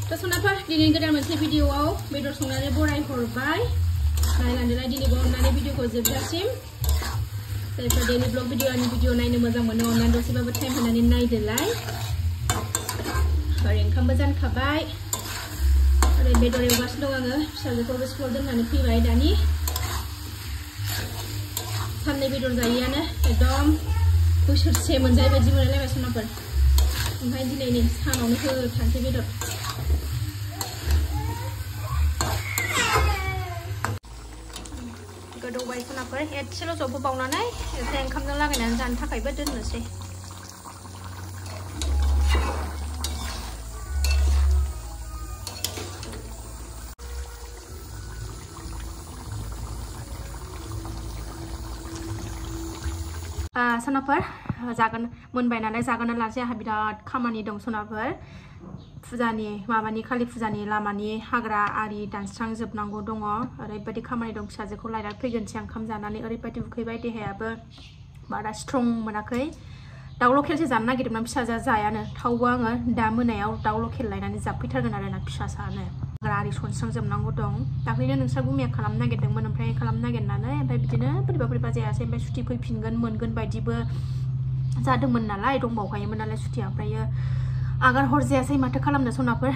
थ' सनाफोर दिनै गोदान मोनसे भिडिअ'आव बेदर संनानै बराय हरबाय नायलांदोलाय दिनै अननानै भिडिअ'खौ जोबजासिम जायफोर डेलि ब्लग भिडिअ'नि भिडिअ' नायनो मोजां मोनो अननानै दसेबाबो टाइम होनानै नायदोलाय ओरै ओंखामबो जानखाबाय ओरै बेदर एवगासिनो दं आङो फिसाजोखौबो स्कुलाव दोननानै फैबाय दानि साननै बेदर जायैयानो एकदम बोसोरसे मोनजायै बायदि मोनलायबाय सनाफोर ओमफ्राय दिनै नै सानावनो होथारसै बेदर गोदौबाय सनाफोर एसेल' जबहोबावनानै ओमफ्राय ओंखामजों लागायनानै जानो थाखायबो दोननोसै सनाफोर जागोन मोनबाय नालाय जागोन लासै आंहा बिराद खामानि दं सनाफोर फुजानि माबानि कालि फुजानि लामानि हाग्रा आरि दानस्रांजोबनांगौ दङ ओरैबायदि खामानि दं फिसाजोखौ लायनानै फैगोनसै ओंखाम जानानै ओरैबायदि उखैबाय देहायाबो बारा स्ट्रं मोनाखै दाउ लकेलसो जानो नागिरदोंमोन फिसाजोआ जायानो थावबो आङो दा मोनायाव दाउ लकेल लायनानै जाफैथारगोन आरोना फिसासानो हाग्रा आरि सनस्रांजोबनांगौ दं दाख्लैनो नोंस्रा गुमिया खालामनो नागिरदोंमोन ओमफ्राय खालामनो नागिरनानै ओमफ्राय बिदिनो बोरैबा जायासै ओमफ्राय सुटि फैफिनगोन मोनगोन बायदिबो जादोंमोन नालाय दंबावखायोमोन नालाय सुटिया ओमफ्रायो आगार हरजायासै माथो खालामनो सनाफोर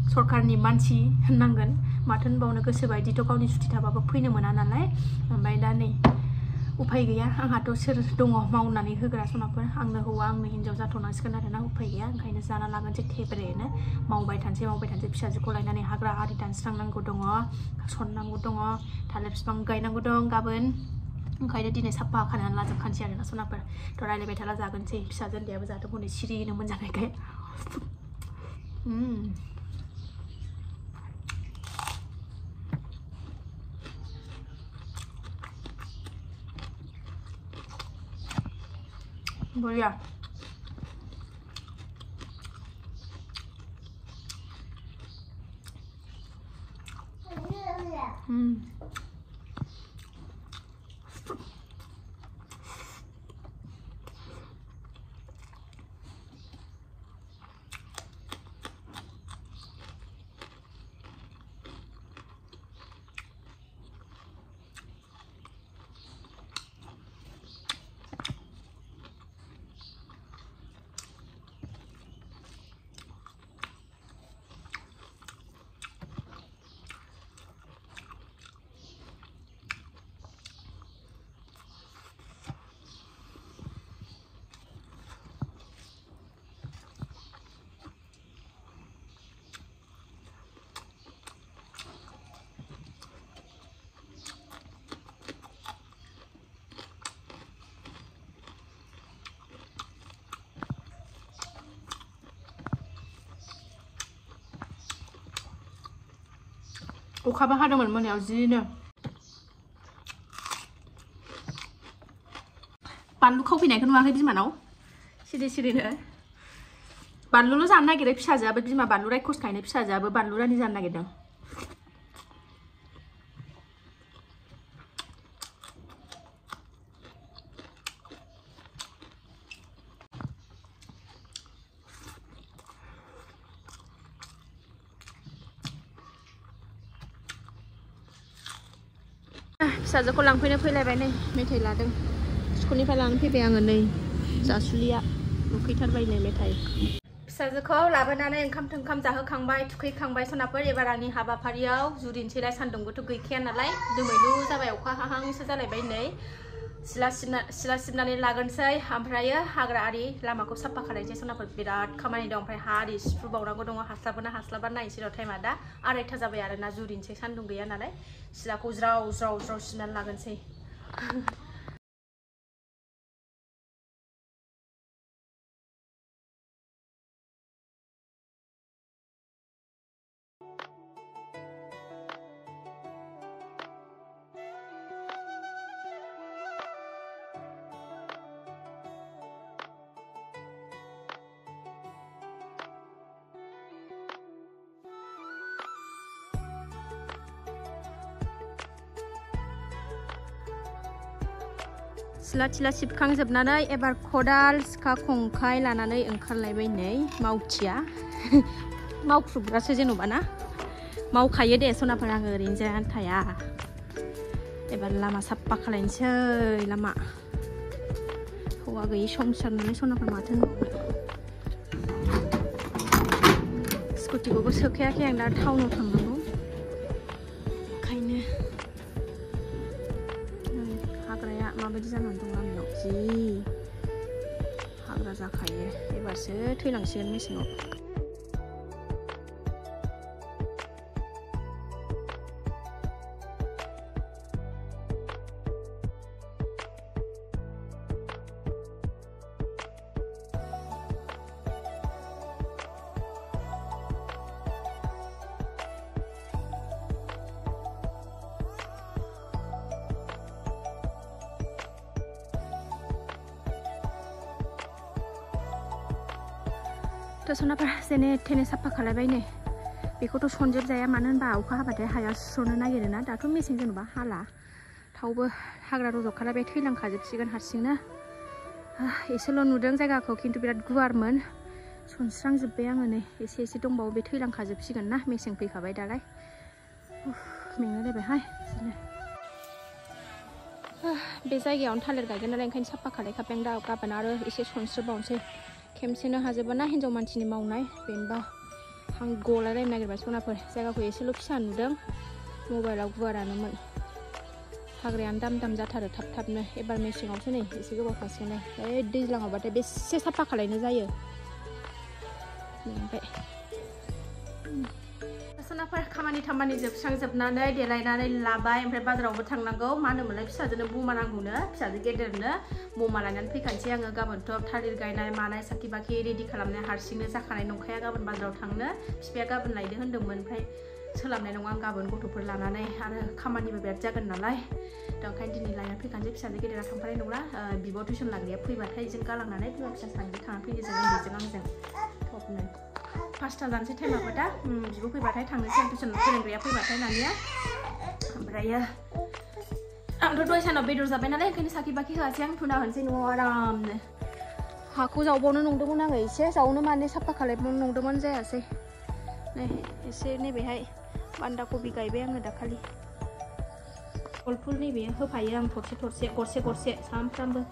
सरकारनि मानसि होननांगोन माथो होनबावनो गोसो बायदिथ' गावनि सुटि थाबाबो फैनो मोना नालाय ओमफ्राय दा नै उफाय गैया आंहाथ' सोर दङ मावनानै होग्रा सनाफोर आंनो हौवा आंनो हिनजाव जाथ'नांसिगोन आरोना उफाय गैया ओंखायनो जाना लागोनसै थेब्रेनो मावबाय थानोसै फिसाजोखौ लायनानै हाग्रा आरि दानस्रांनांगौ दङ सननांगौ दङ थालिर बिफां गायनांगौ दं गाबोन ओंखायनो दिनै साफा खानानै लाजोबखानोसै आरोना सनाफोर थ' रायलायबाय थाला जागोनसै फिसाजो उन्दैयाबो जाहाथे हनै सिरिनो मोनजानायखाय बढ़िया अखाबो हादोंमोन मोनायाव जिनो बानलु खावफैनायखौ नुवाखै बिमानाव सिरिनो बानलुल' जानो नागिरो फिसाजोआबो बिमा बानलु रायखस गायनाय फिसाजोआबो बानलु रानि जानो नागिरदों फिसाजोखौ लांफैनो फैलायबाय नै मेथाइ लादों स्कुलनिफ्राय लानानै फैबाय आङो नै जासुलिया उखैथारबाय नै मेथाइ फिसाजोखौ लाबोनानै ओंखाम जाहोखांबाय थुखैखांबाय सनाफोर एबार आंनि हाबाफारियाव जुरिनोसैलाय सान्दुंबोथ' गैखाया नालाय दोमैलु जाबाय अखा हाहांसो जालायबाय नै सिला सिबनानै लागोनसै ओमफ्रायो हाग्रा आरि लामाखौ साफा खालायनोसै सनाफोर बिराद खामानि दं ओमफ्राय हा आरि सिफ्रुबावनांगौ दङ हास्लाबा नायनोसै र' टाइमा दा 2:30 जाबाय आरोना जुरिनोसै सान्दुं गैया नालाय सिलाखौ ज्राव सिबनानै लागोनसै सिला थिला सिबखांजोबनानै एबार खदाल सिखा खंखाय लानानै ओंखारलायबाय नै मावथिया मावख्रुबग्रासो जेन'बा ना मावखायो दे सनाफोर आङो ओरैनो जानानै थाया एबार लामा साफा खालायनोसै लामा हौवा गैयि संसार नालाय सनाफोर माथो होनबावनो स्कुटिखौबो सोखायाखै आं दा टाउनाव थांनांगौ ओंखायनो हाग्राया माबायदि जानानै दं लामायाव जि हाग्रा जाखायो एबारसो थैलांसिगोन मेसेङाव थ' सनाफोर जेने थेने साफा खालायबाय नै बेखौथ' सनजोबजाया मानो होनबा अखा हाबाथाय हाया सुस्र'नो नागिरो ना दाथ' मेसें जेन'बा हाला थावबो हाग्रा रज' खालायबाय थैलांखाजोबसिगोन हारसिंनो एसेल' नुदों जायगाखौ खिन्थु बिराद गुवारमोन सनस्रांजोब्बाय आङो नै एसे दंबावो बे थैलांखाजोबसिगोन ना मेसें फैखाबाय दालाय मेंलायलायबायहाय बिदिनो बे जायगायावनो थालिर गायगोन नालाय ओंखायनो साफा खालायखाबाय आं दा गाबोन आरो एसे सनस्रोबावनोसै खेमसेनो हाजोबा ना हिन्जाव मानसिनि मावनाय बेनोबा हां गलायलायनो नागिरबाय सनाफोर जायगाखौ एसेल' फिसा नुदों मबाइलाव गुवारानोमोन हाग्रायानो दाम जाथारो थाबनो एबार मेसेङावसो नै एसे गोबाव थासिगोन ओइ दैज्लाङावबाथाय बेसे साफा खालायनो जायो ओमफ्राय सनाफोर खामानि जोबस्रांजोबनानै देलायनानै लाबाय ओमफ्राय बाजारावबो थांनांगौ मा होनोमोनलाय फिसाजोनो बमा नांगौनो फिसाजो गेदेरनो बमा लायनानै फैखानोसै आङो गाबोनथ' थालिर गायनाय मानाय साखि बाखि रेडि खालामनाय हारसिंनो जाखानाय नंखाया गाबोन बाजाराव थांनो बिफाया गाबोन लायदो होनदोंमोन ओमफ्राय सोलाबनाय नङा आं गाबोन गथ'फोर लानानै आरो खामानिबो बिराद जागोन नालाय दा ओंखायनो दिनै लायनानै फैखानोसै फिसाजो गेदेरा थांफानाय नंला बिब' टिउसन लाग्राया फैबाथाय जों गालांनानै बिमा फिसा सानैजों थांनानै फैयो जों उन्दैजों आंजों थबनो 5टा जानोसै टाइमाबो दा बिब' फैबाथाय थांनोसै आं टिउसन फोरोंग्राया फैबाथाय नानिया ओमफ्रायो आंथ' दहाय सानाव बेदर जाबाय नालाय ओंखायनो साखि बाखि होआसै आं थुना होनोसै न'आव आरामनो हाखौ जावबावनो नंदोंमोन आङो एसे जावनो माने साफा खालायबावनो नंदोंमोन जायासै नै एसे नैबेहाय बान्दा कबि गायबाय आङो दाखालि कलफुल नैबे होफायो आं थरसे गरसे सामफ्रामबो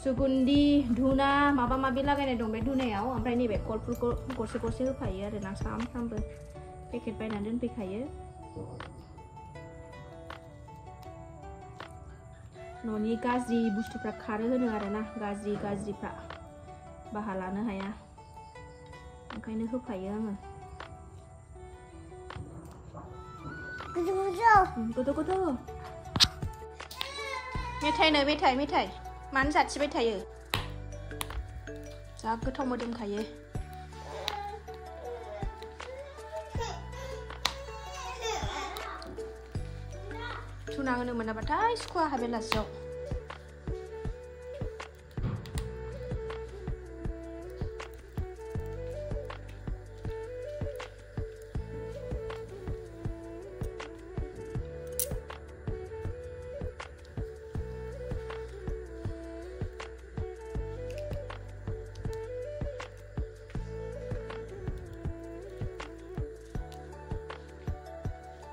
सुगुन्धि धुना माबा माबि लागायनाय दं बे धुनायाव ओमफ्राय नैबे कलफुलखौ गरसे होफायो आरो ना सामफ्रामबो पेकेट बायनानै दोनफैखायो न'नि गाज्रि बुस्थुफ्रा खारो होनो आरोना गाज्रिफ्रा बाहा लानो हाया ओंखायनो होफायो आङो गोदो मेथाइ मानो जाथिबाय थायो जा गोथाव मोदोमखायो थुना होनो मोनाबाथाय सुखुवा बेलासियाव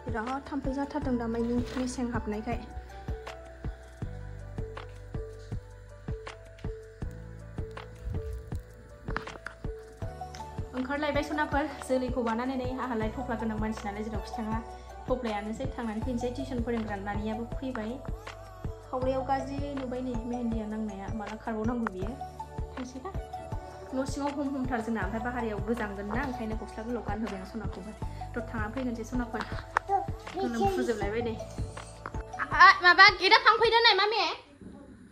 बिराद थाम्फै जाथारदों दामानि मेसें हाबनायखाय ओंखारलायबाय सनाफोर जोलैखौ बानायनानै आहालाय थफ्ला गोनां मानसि नालाय जेरावखि थाङा थफ्लायानोसै थांनानै फैनोसै टिउसन फोरोंग्रा नानियाबो फैबाय खावलायाव गाज्रि नुबाय नै मेहेन्दिया नांनाया माला खारबावनांगौ बियो थांसै ना न' सिङाव हमथार जोंना ओमफ्राय बाहेरायाव गोजांगोन ना ओंखायनो गस्ला गोलाव गानहोबाय आं सनाखौबो थ' थांना फैगोनसै सनाफोर गोलोमफ्रुजोबलायबाय नै माबा गेटआ फांफैदो नै मामि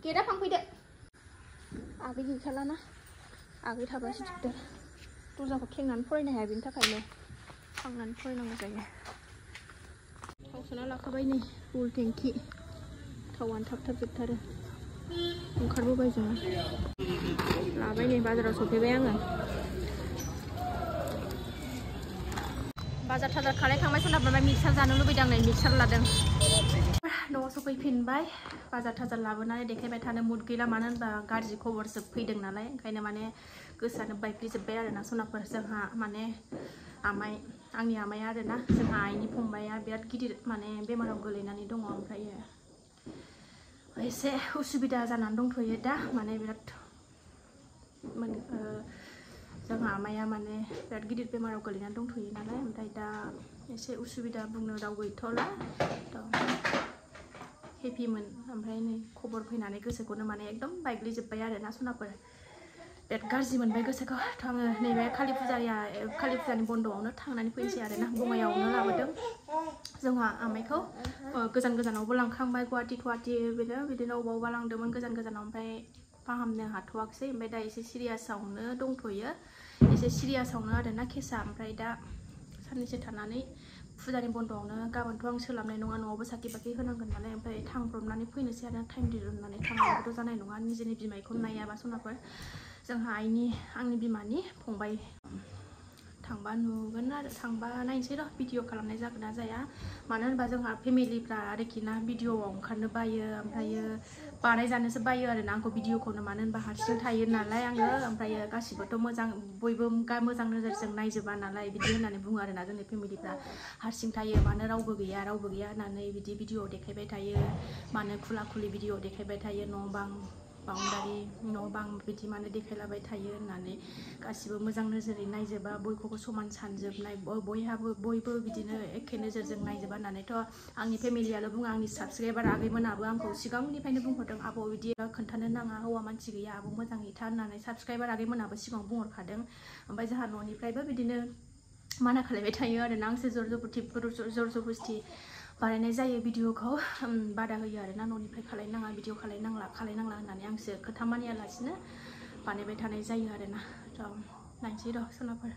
गेटआ फांफैदो आगै गैखालाना आगै थाबासो थिगथार दरजाखौ खेंनानै फरायनो हाया बेनि थाखायनो थांनानै फरायनांगौ जायो थाव सोना लाखाबाय नै फुल टेंकि थावानो थाब जोबथारो ओंखारबोबाय जोङो लाबाय नै बाजाराव सफैबाय आङो बाजार थाजार खालायखांबाय सोनाबनाय मिक्सार जानो लुबैदों नै मिक्सार लादों न'आव सफैफिनबाय बाजार थाजार लाबोनानै देखायबाय थानो मुड गैला मानो होनबा गाज्रि खबरसो फैदों नालाय ओंखायनो माने गोसोआनो बायफ्लेजोब्बाय आरोना सनाफोर जोंहा माने आंनि आमाया आरोना जोंहा आइनि फंबाया बिराद गिदिर माने बेमाराव गोलैनानै दङ ओमफ्रायो एसे उसुबिदा जानानै दंथ'यो दा माने बिराद जोंहा आमाया माने बिराद गिदिर बेमाराव गोलैनानै दंथ'यो नालाय ओमफ्राय दा एसे उसुबिदा बुंनो राव गैथ'ला हेपिमोन ओमफ्राय नै खबर फैनानै गोसोखौनो माने एकदम बायग्लिजोब्बाय आरोना सनाफोर बिराद गाज्रि मोनबाय गोसोखौ आङो नैबे कालि फुजानि बन्द'आवनो थांनानै फैनोसै आरोना बङाइयावनो लाबोदों जोंहा आमाइखौ गोजानावबो लांखांबाय गुवाहाटि बिदिनो अबावबा लांदोंमोन गोजानाव ओमफ्राय फाहामनो हाथ'वाखिसै ओमफ्राय दा एसे सिरियासआवनो दंथ'यो एसे सिरियासआवनो आरोना केसा ओमफ्राय दा साननैसो थानानै फुजानि बन्द'आवनो गाबोनथ' आं सोलाबनाय नङा न'आवबो साखि बाखि होनांगोन नालाय ओमफ्राय थांब्रबनानै फैनोसै आरो टाइम दिरुननानै थांनांगौथ' जानाय नङा निजेनि बिमायखौ नायाबा सनाफोर जोंहा आंनि बिमानि फंबाय थांबा नुगोन आरो थांबा नायनोसै र' भिडिअ खालामनाय जागोन ना जाया मानो होनबा जोंहा फेमिलिफ्रा आरोखि ना भिडिअआव ओंखारनो बायो ओमफ्रायो बानायजानोसो बायो आरोना आंखौ भिडिअखौनो मानो होनबा हारसिं थायो नालाय आङो ओमफ्रायो गासिबोथ' बयबो मोजां नोजोरजों नायजोबा नालाय बिदि होननानै बुङो आरोना जोंनि फेमिलिफ्रा हारसिं थायो मानो रावबो गैया होननानै बिदि भिडिअ देखायबाय थायो मानो खुला खुलि भिडिअ देखायबाय थायो न' बां बाउन्डारि न' बां बिदि मानो देखायलाबाय थायो होननानै गासिबो मोजां नोजोरै नायजोबा बयखौबो समान सानजोबनाय बयबो बिदिनो एखे नोजोरजों नायजोबा होननानैथ' आंनि फेमिलियाल' बुङा आंनि साबसक्राइबार आगैमोनाबो आंखौ सिगांनिफ्रायनो बुंहरदों आब' बिदि खोन्थानो नाङा हौवा मानसि गैया आब' मोजाङै था होननानै साबसक्राइबार आगैमोनाबो सिगाङाव बुंहरखादों ओमफ्राय जोंहा न'निफ्रायबो बिदिनो माना खालायबाय थायो आरोना आंसो जर जबस्ति बानायनाय जायो भिडिअखौ बादा होयो आरोना न'निफ्राय खालायनाङा भिडिअ खालायनांला होननानै आंसो खोथा मानियालासिनो बानायबाय थानाय जायो आरोना थ' नायनोसै र' सनाफोर